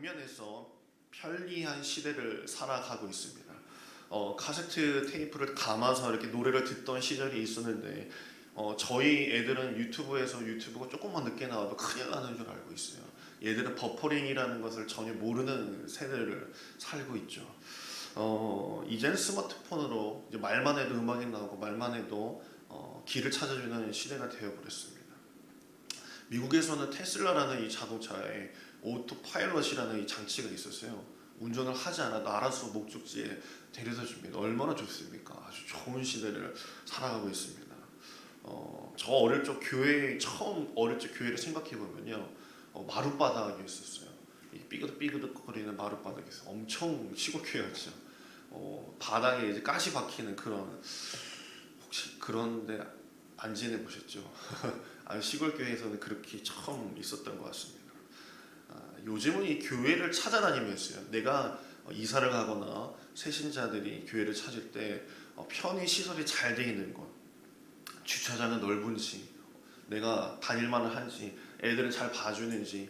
당면에서 편리한 시대를 살아가고 있습니다. 카세트 테이프를 감아서 이렇게 노래를 듣던 시절이 있었는데 저희 애들은 유튜브가 조금만 늦게 나와도 큰일 나는 줄 알고 있어요. 얘들은 버퍼링이라는 것을 전혀 모르는 세대를 살고 있죠. 이제는 스마트폰으로 이제 말만 해도 음악이 나오고 말만 해도 길을 찾아주는 시대가 되어버렸습니다. 미국에서는 테슬라라는 이 자동차에 오토 파일럿이라는 이 장치가 있었어요. 운전을 하지 않아도 알아서 목적지에 데려다 줍니다. 얼마나 좋습니까? 아주 좋은 시대를 살아가고 있습니다. 저 처음 어릴 적 교회를 생각해 보면요, 마룻바닥이 있었어요. 이 삐그덕삐그덕거리는 마룻바닥에서 엄청 시골 교회였죠. 바닥에 이제 가시 박히는 그런, 혹시 그런데 안 지내보셨죠? 시골 교회에서는 그렇게 처음 있었던 것 같습니다. 요즘은 이 교회를 찾아다니면서요, 내가 이사를 가거나 새신자들이 교회를 찾을 때 편의 시설이 잘 돼 있는 곳, 주차장은 넓은지, 내가 다닐만은 한지, 애들을 잘 봐주는지,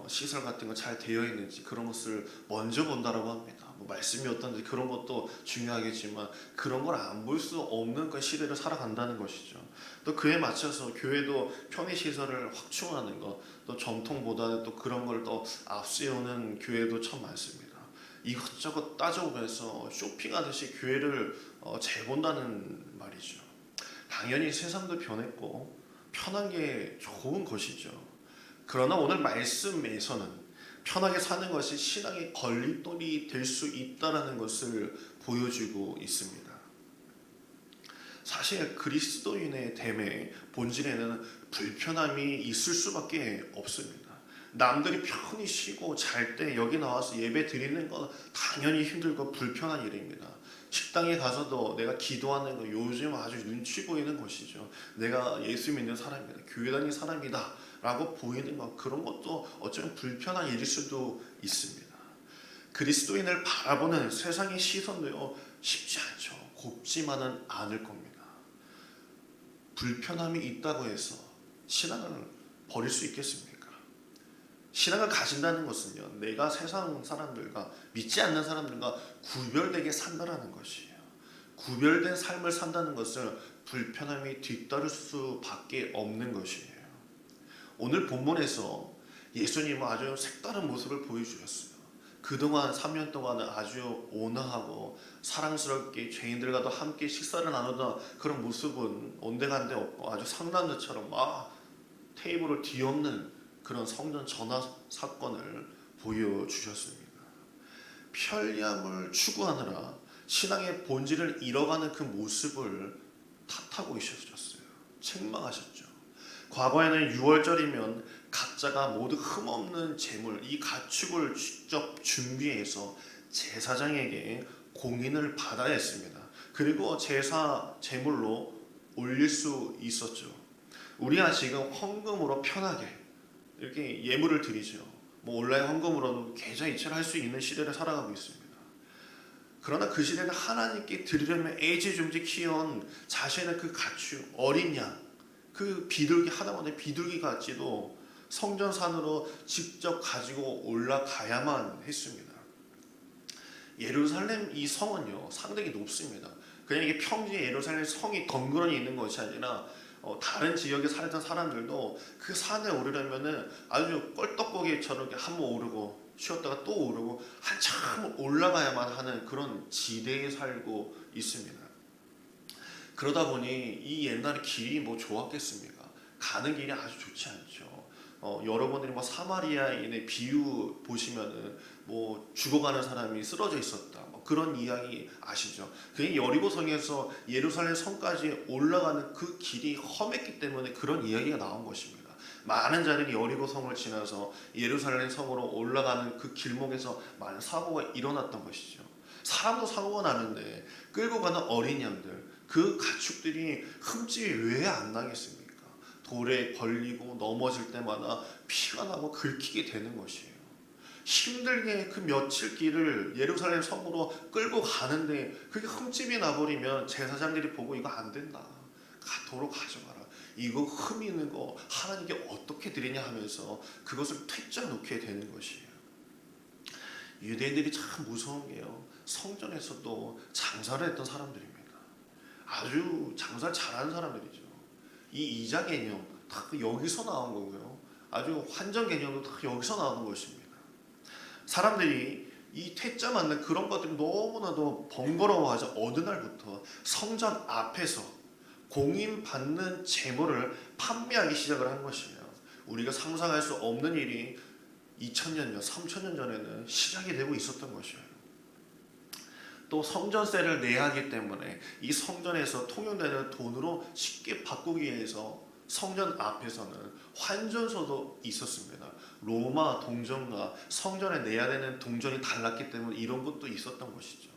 시설 같은 거 잘 되어 있는지, 그런 것을 먼저 본다라고 합니다. 말씀이 어떤지 그런 것도 중요하겠지만 그런 걸 안 볼 수 없는 그 시대를 살아간다는 것이죠. 또 그에 맞춰서 교회도 편의시설을 확충하는 것, 또 전통보다는 또 그런 걸 더 앞세우는 교회도 참 많습니다. 이것저것 따져보면서 쇼핑하듯이 교회를 재본다는 말이죠. 당연히 세상도 변했고 편한 게 좋은 것이죠. 그러나 오늘 말씀에서는 편하게 사는 것이 신앙의 걸림돌이 될 수 있다는 것을 보여주고 있습니다. 사실 그리스도인의 됨의 본질에는 불편함이 있을 수밖에 없습니다. 남들이 편히 쉬고 잘 때 여기 나와서 예배 드리는 건 당연히 힘들고 불편한 일입니다. 식당에 가서도 내가 기도하는 거 요즘 아주 눈치 보이는 것이죠. 내가 예수 믿는 사람이다, 교회 다니는 사람이다 라고 보이는 것, 그런 것도 어쩌면 불편한 일일 수도 있습니다. 그리스도인을 바라보는 세상의 시선도요, 쉽지 않죠. 곱지만은 않을 겁니다. 불편함이 있다고 해서 신앙을 버릴 수 있겠습니까? 신앙을 가진다는 것은요, 내가 세상 사람들과, 믿지 않는 사람들과 구별되게 산다라는 것이에요. 구별된 삶을 산다는 것을 불편함이 뒤따를 수밖에 없는 것이에요. 오늘 본문에서 예수님은 아주 색다른 모습을 보여주셨어요. 그동안 3년 동안은 아주 온화하고 사랑스럽게 죄인들과도 함께 식사를 나누던 그런 모습은 온데간데 없고 아주 상남자처럼 막 테이블을 뒤엎는 그런 성전 전화 사건을 보여주셨습니다. 편리함을 추구하느라 신앙의 본질을 잃어가는 그 모습을 탓하고 있으셨어요. 책망하셨죠. 과거에는 6월절이면 각자가 모두 흠없는 제물, 이 가축을 직접 준비해서 제사장에게 공인을 받아야 했습니다. 그리고 제사 제물로 올릴 수 있었죠. 우리가 지금 헌금으로 편하게 이렇게 예물을 드리죠. 온라인 헌금으로도 계좌 이체를 할 수 있는 시대를 살아가고 있습니다. 그러나 그 시대는 하나님께 드리려면 애지중지 키운 자신의 그 가축, 어린 양, 그 비둘기 하나만의 비둘기 같지도 성전산으로 직접 가지고 올라가야만 했습니다. 예루살렘 이 성은요, 상당히 높습니다. 그냥 이게 평지 예루살렘 성이 덩그러니 있는 것이 아니라 다른 지역에 살던 사람들도 그 산에 오르려면은 아주 껄떡고개처럼 한번 오르고 쉬었다가 또 오르고 한참 올라가야만 하는 그런 지대에 살고 있습니다. 그러다 보니 이 옛날에 길이 좋았겠습니까? 가는 길이 아주 좋지 않죠. 여러분들이 사마리아인의 비유 보시면은 죽어가는 사람이 쓰러져 있었다, 그런 이야기 아시죠? 그 여리고성에서 예루살렘 성까지 올라가는 그 길이 험했기 때문에 그런 이야기가 나온 것입니다. 많은 자들이 여리고성을 지나서 예루살렘 성으로 올라가는 그 길목에서 많은 사고가 일어났던 것이죠. 사람도 사고가 나는데 끌고 가는 어린 양들, 그 가축들이 흠집이 왜 안 나겠습니까? 돌에 걸리고 넘어질 때마다 피가 나고 긁히게 되는 것이에요. 힘들게 그 며칠 길을 예루살렘 성으로 끌고 가는데 그게 흠집이 나버리면 제사장들이 보고 이거 안 된다, 도로 가져가라, 이거 흠 있는 거 하나님께 어떻게 드리냐 하면서 그것을 퇴짜 놓게 되는 것이에요. 유대인들이 참 무서운 게요. 성전에서도 장사를 했던 사람들입니다. 아주 장사 잘하는 사람들이죠. 이 이자 개념 다 여기서 나온 거고요. 아주 환전 개념도 다 여기서 나오는 것입니다. 사람들이 이 퇴짜 맞는 그런 것들이 너무나도 번거로워하자 어느 날부터 성전 앞에서 공인받는 재물을 판매하기 시작을 한 것이며, 우리가 상상할 수 없는 일이 2000년, 3000년 전에는 시작이 되고 있었던 것이에요. 또 성전세를 내야 하기 때문에 이 성전에서 통용되는 돈으로 쉽게 바꾸기 위해서 성전 앞에서는 환전소도 있었습니다. 로마 동전과 성전에 내야 되는 동전이 달랐기 때문에 이런 것도 있었던 것이죠.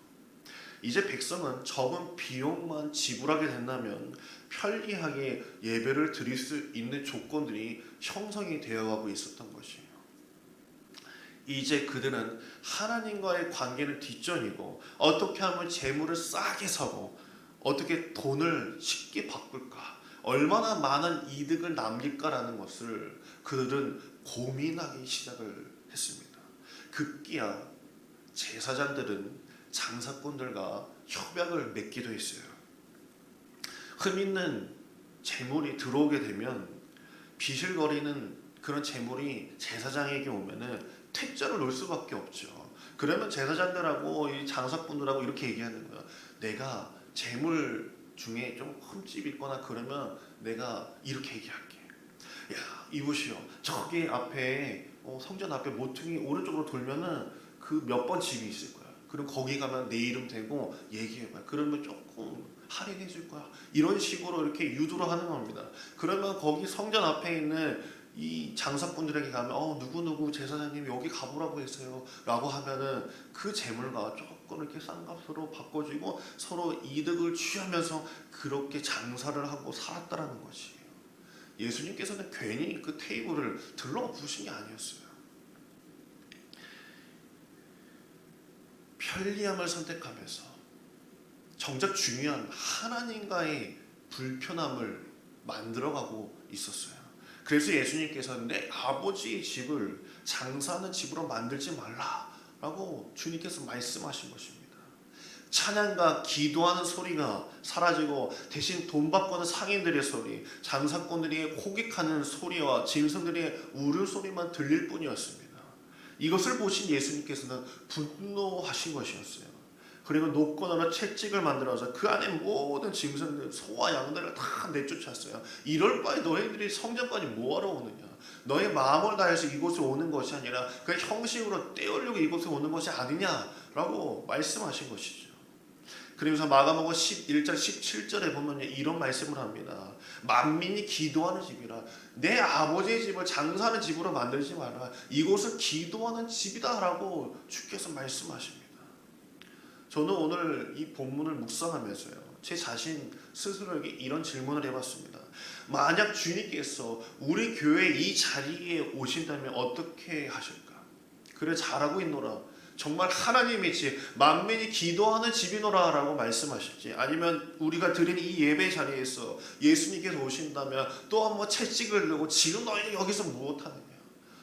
이제 백성은 적은 비용만 지불하게 된다면 편리하게 예배를 드릴 수 있는 조건들이 형성이 되어가고 있었던 것이에요. 이제 그들은 하나님과의 관계는 뒷전이고, 어떻게 하면 재물을 싸게 사고 어떻게 돈을 쉽게 바꿀까, 얼마나 많은 이득을 남길까라는 것을 그들은 고민하기 시작을 했습니다. 급기야 제사장들은 장사꾼들과 협약을 맺기도 했어요. 흠 있는 재물이 들어오게 되면 비실거리는 그런 재물이 제사장에게 오면은 퇴짜를 놓을 수밖에 없죠. 그러면 제사장들하고 이 장사꾼들하고 이렇게 얘기하는 거야. 내가 재물 중에 좀 흠집 있거나 그러면 내가 이렇게 얘기할게. 야, 이보시오. 저기 앞에 성전 앞에 모퉁이 오른쪽으로 돌면은 그 몇 번 집이 있을 거야. 그럼 거기 가면 내 이름 대고 얘기해봐. 그러면 조금 할인해 줄 거야. 이런 식으로 이렇게 유도를 하는 겁니다. 그러면 거기 성전 앞에 있는 이 장사꾼들에게 가면 누구누구 제사장님이 여기 가보라고 했어요 라고 하면은 그 재물과 조금 이렇게 싼 값으로 바꿔주고 서로 이득을 취하면서 그렇게 장사를 하고 살았다라는 것이에요. 예수님께서는 괜히 그 테이블을 들러부으신 게 아니었어요. 편리함을 선택하면서 정작 중요한 하나님과의 불편함을 만들어가고 있었어요. 그래서 예수님께서는 내 아버지의 집을 장사하는 집으로 만들지 말라라고 주님께서 말씀하신 것입니다. 찬양과 기도하는 소리가 사라지고 대신 돈 받고는 상인들의 소리, 장사꾼들이 호객하는 소리와 짐승들의 울음소리만 들릴 뿐이었습니다. 이것을 보신 예수님께서는 분노하신 것이었어요. 그리고 노끈으로 채찍을 만들어서 그 안에 모든 짐승들, 소와 양들을 다 내쫓았어요. 이럴 바에 너희들이 성전까지 뭐하러 오느냐. 너의 마음을 다해서 이곳에 오는 것이 아니라 그 형식으로 떼우려고 이곳에 오는 것이 아니냐라고 말씀하신 것이죠. 그러면서 마가복음 11장 17절에 보면 이런 말씀을 합니다. 만민이 기도하는 집이라. 내 아버지의 집을 장사하는 집으로 만들지 마라. 이곳은 기도하는 집이다 라고 주께서 말씀하십니다. 저는 오늘 이 본문을 묵상하면서요, 제 자신 스스로에게 이런 질문을 해봤습니다. 만약 주님께서 우리 교회 이 자리에 오신다면 어떻게 하실까? 그래, 잘하고 있노라. 정말 하나님의 집, 만민이 기도하는 집이노라 라고 말씀하실지, 아니면 우리가 드리는 이 예배 자리에서 예수님께서 오신다면 또 한번 채찍을 들고 지금 너희가 여기서 무엇하느냐?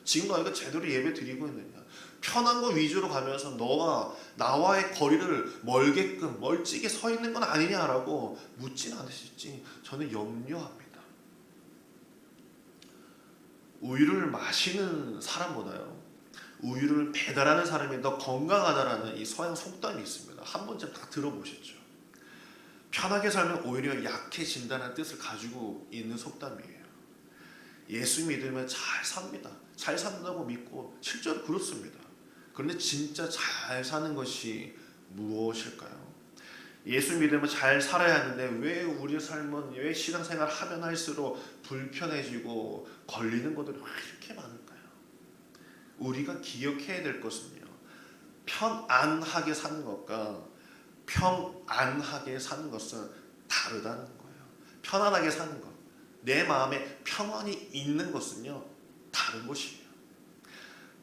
지금 너희가 제대로 예배 드리고 있느냐? 편한 거 위주로 가면서 너가 나와의 거리를 멀게끔 멀찍이 서 있는 건 아니냐라고 묻진 않으실지 저는 염려합니다. 우유를 마시는 사람보다요, 우유를 배달하는 사람이 더 건강하다라는 이 서양 속담이 있습니다. 한 번쯤 다 들어보셨죠? 편하게 살면 오히려 약해진다는 뜻을 가지고 있는 속담이에요. 예수 믿으면 잘 삽니다. 잘 산다고 믿고 실제로 그렇습니다. 그런데 진짜 잘 사는 것이 무엇일까요? 예수 믿으면 잘 살아야 하는데 왜 우리 삶은, 왜 신앙생활 하면 할수록 불편해지고 걸리는 것들이 왜 이렇게 많을까요? 우리가 기억해야 될 것은요, 편안하게 사는 것과 평안하게 사는 것은 다르다는 거예요. 편안하게 사는 것, 내 마음에 평안이 있는 것은요 다른 것이에요.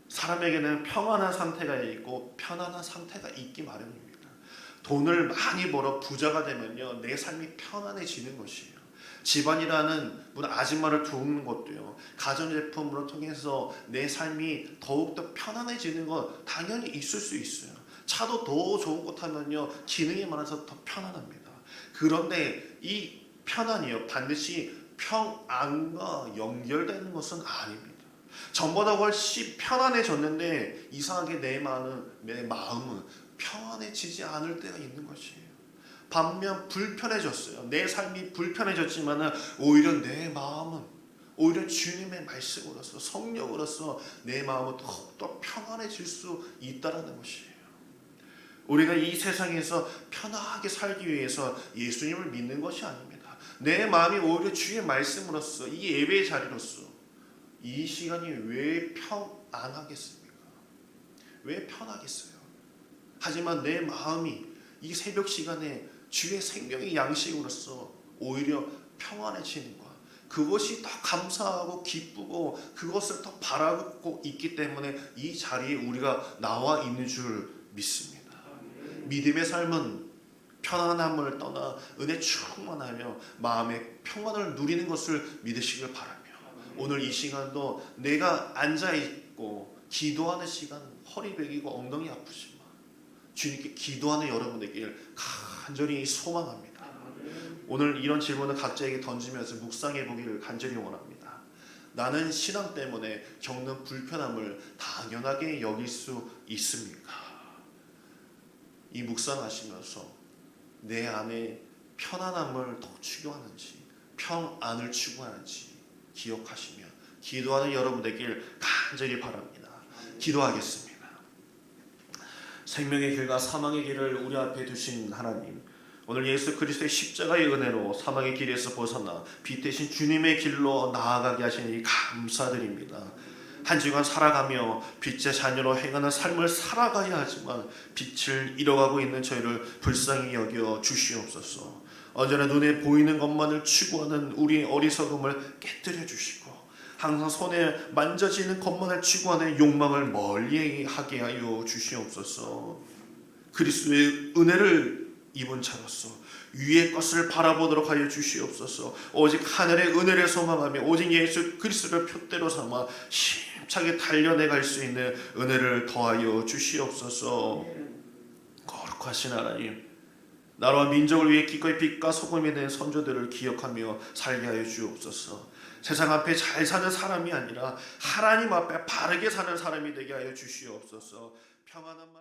사람에게는 평안한 상태가 있고 편안한 상태가 있기 마련입니다. 돈을 많이 벌어 부자가 되면요 내 삶이 편안해지는 것이에요. 집안이라는 문 아줌마를 도우는 것도요. 가전제품으로 통해서 내 삶이 더욱더 편안해지는 건 당연히 있을 수 있어요. 차도 더 좋은 거 타면요. 기능이 많아서 더 편안합니다. 그런데 이 편안이요. 반드시 평안과 연결되는 것은 아닙니다. 전보다 훨씬 편안해졌는데 이상하게 내 마음은 평안해지지 않을 때가 있는 것이에요. 반면 불편해졌어요. 내 삶이 불편해졌지만 오히려 내 마음은 오히려 주님의 말씀으로서 성령으로서 내 마음은 더욱더 평안해질 수 있다는 것이에요. 우리가 이 세상에서 편하게 살기 위해서 예수님을 믿는 것이 아닙니다. 내 마음이 오히려 주의 말씀으로서 이 예배의 자리로서 이 시간이 왜 평안하겠습니까? 왜 편하겠어요? 하지만 내 마음이 이 새벽 시간에 주의 생명의 양식으로서 오히려 평안해지는 것, 그것이 더 감사하고 기쁘고 그것을 더 바라고 있기 때문에 이 자리에 우리가 나와 있는 줄 믿습니다. 믿음의 삶은 편안함을 떠나 은혜 충만하며 마음의 평안을 누리는 것을 믿으시길 바라며, 오늘 이 시간도 내가 앉아있고 기도하는 시간 허리 베기고 엉덩이 아프지만 주님께 기도하는 여러분 되길 간절히 소망합니다. 오늘 이런 질문을 각자에게 던지면서 묵상해 보기를 간절히 원합니다. 나는 신앙 때문에 겪는 불편함을 당연하게 여길 수 있습니까? 이 묵상하시면서 내 안에 편안함을 더 추구하는지 평안을 추구하는지 기억하시며 기도하는 여러분 되길 간절히 바랍니다. 기도하겠습니다. 생명의 길과 사망의 길을 우리 앞에 두신 하나님, 오늘 예수 그리스도의 십자가의 은혜로 사망의 길에서 벗어나 빛 대신 주님의 길로 나아가게 하시니 감사드립니다. 한 주간 살아가며 빛의 자녀로 행하는 삶을 살아가야 하지만 빛을 잃어가고 있는 저희를 불쌍히 여겨 주시옵소서. 언제나 눈에 보이는 것만을 추구하는 우리의 어리석음을 깨뜨려 주시고 항상 손에 만져지는 것만을 추구하는 욕망을 멀리하게 하여 주시옵소서. 그리스도의 은혜를 입은 자로서 위의 것을 바라보도록 하여 주시옵소서. 오직 하늘의 은혜를 소망하며 오직 예수 그리스도를 표대로 삼아 힘차게 달려내갈 수 있는 은혜를 더하여 주시옵소서. 거룩하신 하나님, 나라와 민족을 위해 기꺼이 빛과 소금이 된 선조들을 기억하며 살게 하여 주옵소서. 세상 앞에 잘 사는 사람이 아니라 하나님 앞에 바르게 사는 사람이 되게 하여 주시옵소서. 평안한